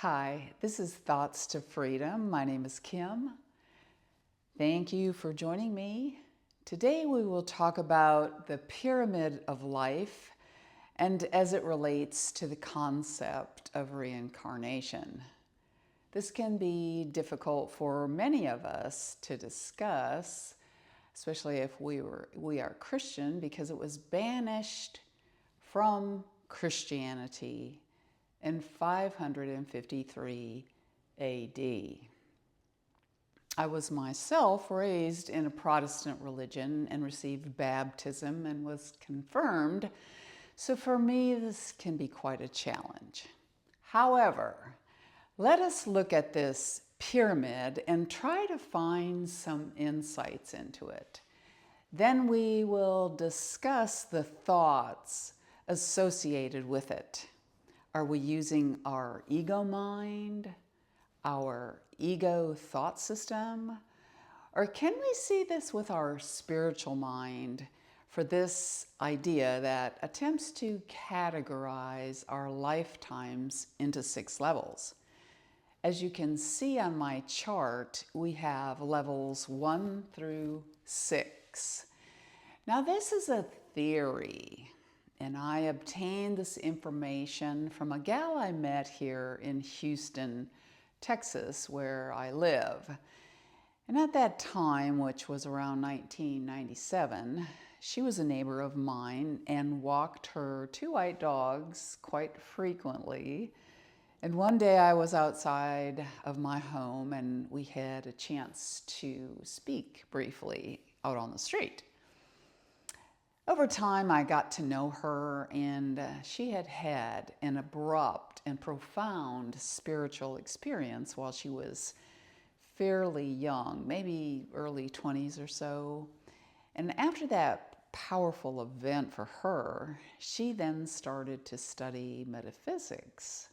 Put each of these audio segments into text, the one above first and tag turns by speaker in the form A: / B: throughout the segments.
A: Hi, this is Thoughts to Freedom. My name is Kim. Thank you for joining me. Today we will talk about the pyramid of life and as it relates to the concept of reincarnation. This can be difficult for many of us to discuss, especially if we are Christian, because it was banished from Christianity in 553 AD. I was myself raised in a Protestant religion and received baptism and was confirmed, so for me this can be quite a challenge. However, let us look at this pyramid and try to find some insights into it. Then we will discuss the thoughts associated with it. Are we using our ego mind, our ego thought system? Or can we see this with our spiritual mind for this idea that attempts to categorize our lifetimes into 6 levels? As you can see on my chart, we have levels 1 through 6. Now this is a theory, and I obtained this information from a gal I met here in Houston, Texas, where I live. And at that time, which was around 1997, she was a neighbor of mine and walked her 2 white dogs quite frequently. And one day I was outside of my home and we had a chance to speak briefly out on the street. Over time, I got to know her, and she had had an abrupt and profound spiritual experience while she was fairly young, maybe early 20s or so. And after that powerful event for her, she then started to study metaphysics.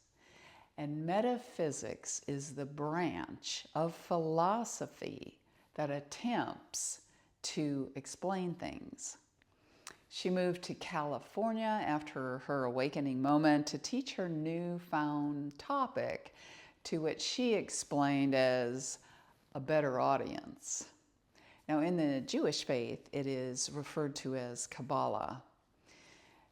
A: And metaphysics is the branch of philosophy that attempts to explain things. She moved to California after her awakening moment to teach her newfound topic, to which she explained as a better audience. Now, in the Jewish faith, it is referred to as Kabbalah.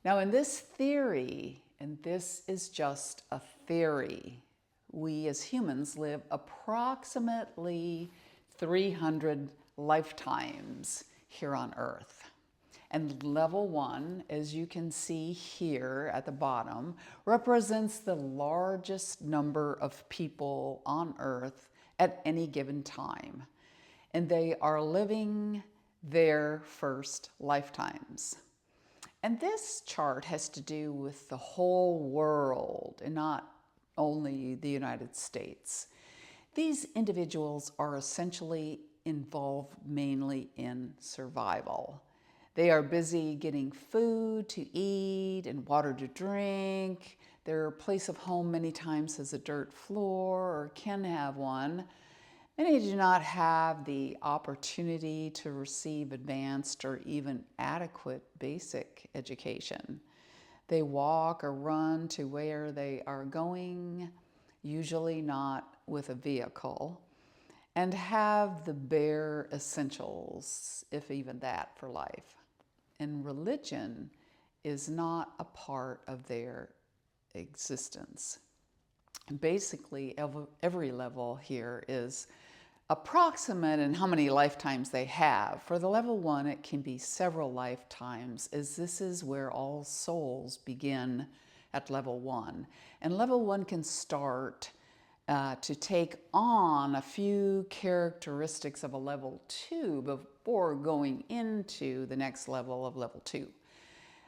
A: Now, in this theory, and this is just a theory, we as humans live approximately 300 lifetimes here on Earth. And level 1, as you can see here at the bottom, represents the largest number of people on Earth at any given time. And they are living their first lifetimes. And this chart has to do with the whole world and not only the United States. These individuals are essentially involved mainly in survival. They are busy getting food to eat and water to drink. Their place of home many times has a dirt floor or can have one. Many do not have the opportunity to receive advanced or even adequate basic education. They walk or run to where they are going, usually not with a vehicle, and have the bare essentials, if even that, for life. And religion is not a part of their existence. Basically, every level here is approximate in how many lifetimes they have. For the level 1, it can be several lifetimes, as this is where all souls begin at level 1. And level 1 can start to take on a few characteristics of a level 2 before going into the next level of level 2.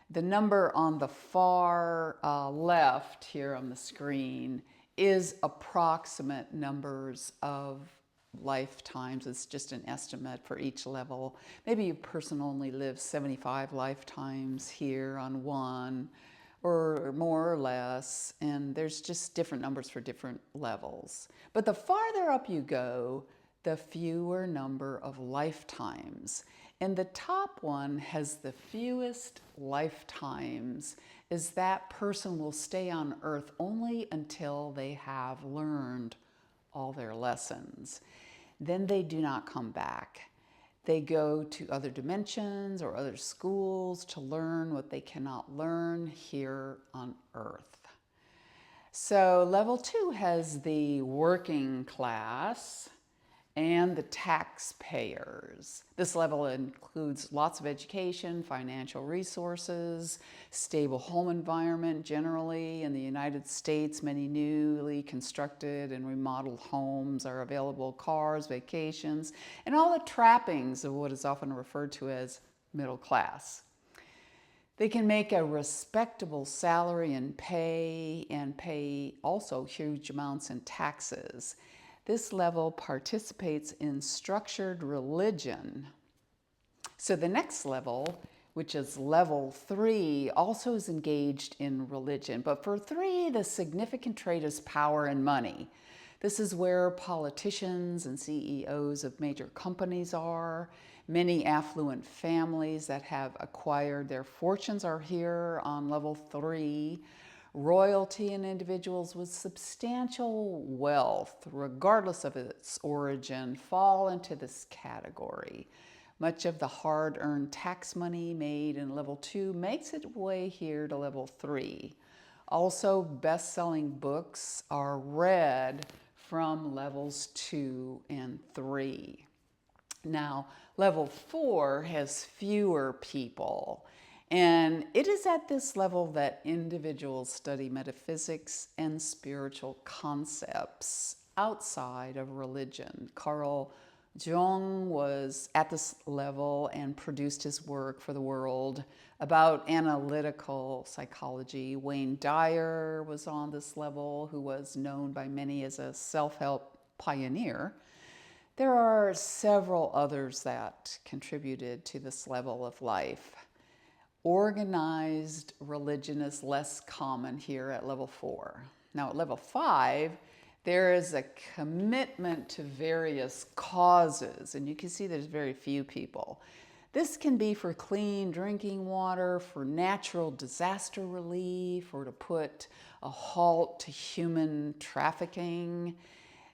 A: The number on the far left here on the screen is approximate numbers of lifetimes. It's just an estimate for each level. Maybe a person only lives 75 lifetimes here on 1, or more or less, and there's just different numbers for different levels. But the farther up you go, the fewer number of lifetimes. And the top one has the fewest lifetimes, is that person will stay on earth only until they have learned all their lessons. Then they do not come back. They go to other dimensions or other schools to learn what they cannot learn here on earth. So level 2 has the working class and the taxpayers. This level includes lots of education, financial resources, stable home environment generally. In the United States, many newly constructed and remodeled homes are available, cars, vacations, and all the trappings of what is often referred to as middle class. They can make a respectable salary and pay also huge amounts in taxes. This level participates in structured religion. So the next level, which is level 3, also is engaged in religion. But for 3, the significant trait is power and money. This is where politicians and CEOs of major companies are. Many affluent families that have acquired their fortunes are here on level 3. Royalty and individuals with substantial wealth, regardless of its origin, fall into this category. Much of the hard-earned tax money made in level 2 makes its way here to level 3. Also, best-selling books are read from levels 2 and 3. Now, level 4 has fewer people. And it is at this level that individuals study metaphysics and spiritual concepts outside of religion. Carl Jung was at this level and produced his work for the world about analytical psychology. Wayne Dyer was on this level, who was known by many as a self-help pioneer. There are several others that contributed to this level of life. Organized religion is less common here at level 4. Now at level 5, there is a commitment to various causes, and you can see there's very few people. This can be for clean drinking water, for natural disaster relief, or to put a halt to human trafficking.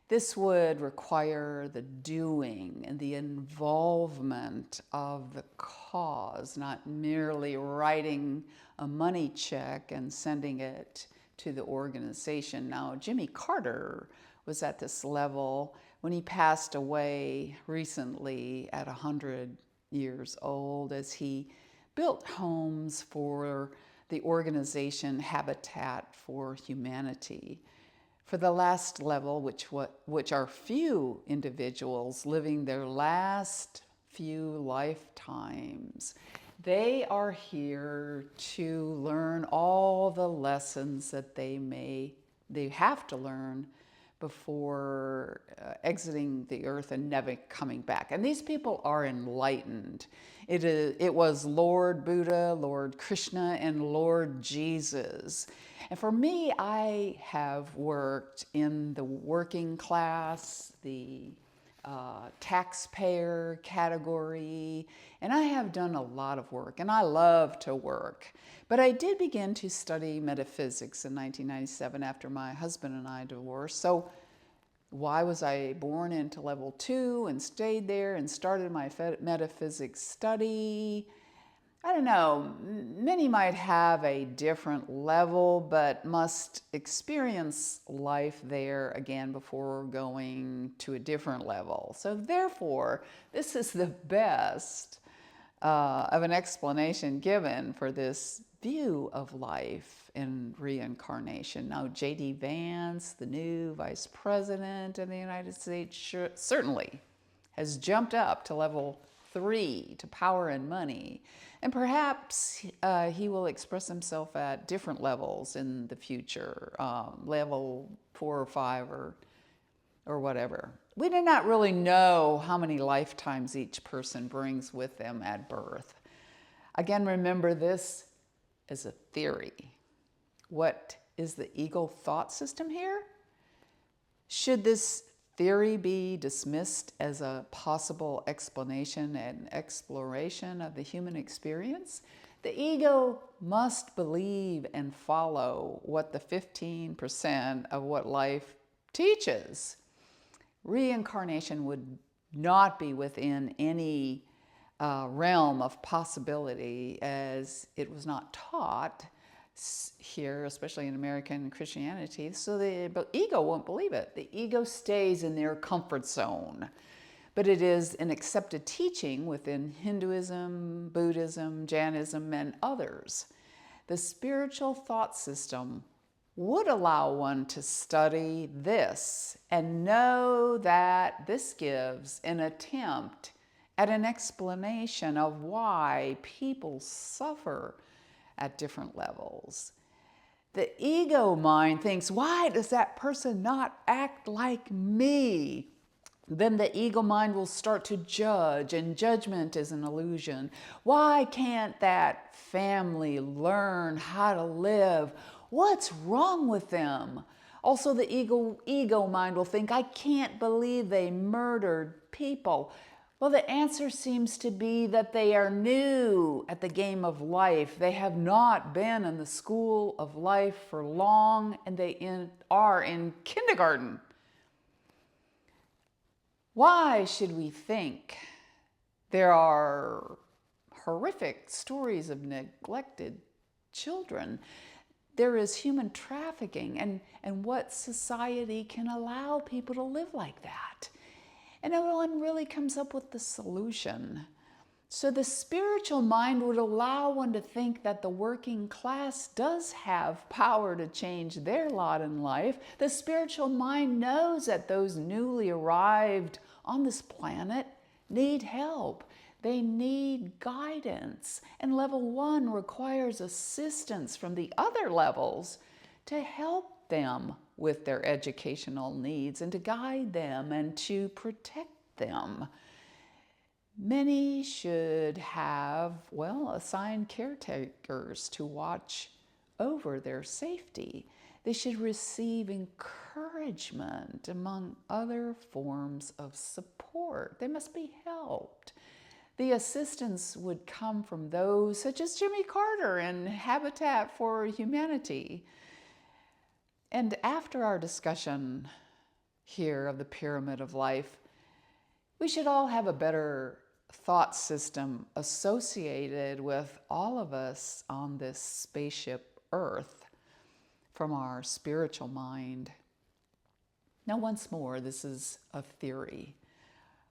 A: This would require the doing and the involvement of the cause, not merely writing a money check and sending it to the organization. Now, Jimmy Carter was at this level when he passed away recently at 100 years old, as he built homes for the organization Habitat for Humanity. For the last level, which are few individuals living their last few lifetimes, they are here to learn all the lessons that they have to learn before exiting the earth and never coming back. And these people are enlightened. It was Lord Buddha, Lord Krishna, and Lord Jesus. And for me, I have worked in the working class, the taxpayer category, and I have done a lot of work, and I love to work. But I did begin to study metaphysics in 1997 after my husband and I divorced. So why was I born into level 2 and stayed there and started my metaphysics study? I don't know, many might have a different level, but must experience life there again before going to a different level. So therefore, this is the best of an explanation given for this view of life in reincarnation. Now, J.D. Vance, the new vice president of the United States, certainly has jumped up to level 3, to power and money. And perhaps he will express himself at different levels in the future, level 4 or 5 or whatever. We do not really know how many lifetimes each person brings with them at birth. Again, remember, this is a theory. What is the ego thought system here? Should this theory be dismissed as a possible explanation and exploration of the human experience? The ego must believe and follow what the 15% of what life teaches. Reincarnation would not be within any realm of possibility, as it was not taught here, especially in American Christianity. So the ego won't believe it. The ego stays in their comfort zone. But it is an accepted teaching within Hinduism, Buddhism, Jainism, and others. The spiritual thought system would allow one to study this and know that this gives an attempt at an explanation of why people suffer at different levels. The ego mind thinks, why does that person not act like me? Then the ego mind will start to judge, and judgment is an illusion. Why can't that family learn how to live? What's wrong with them? Also, the ego mind will think, I can't believe they murdered people. Well, the answer seems to be that they are new at the game of life. They have not been in the school of life for long, and they are in kindergarten. Why should we think there are horrific stories of neglected children? There is human trafficking, and what society can allow people to live like that? And no one really comes up with the solution. So the spiritual mind would allow one to think that the working class does have power to change their lot in life. The spiritual mind knows that those newly arrived on this planet need help. They need guidance. And level 1 requires assistance from the other levels to help them with their educational needs and to guide them and to protect them. Many should have, assigned caretakers to watch over their safety. They should receive encouragement among other forms of support. They must be helped. The assistance would come from those such as Jimmy Carter and Habitat for Humanity. And after our discussion here of the pyramid of life, we should all have a better thought system associated with all of us on this spaceship Earth from our spiritual mind. Now, once more, this is a theory.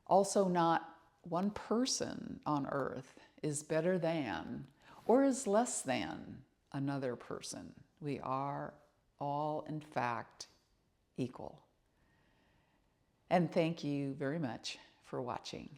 A: Also, not one person on Earth is better than or is less than another person. We are all, in fact, equal. And thank you very much for watching.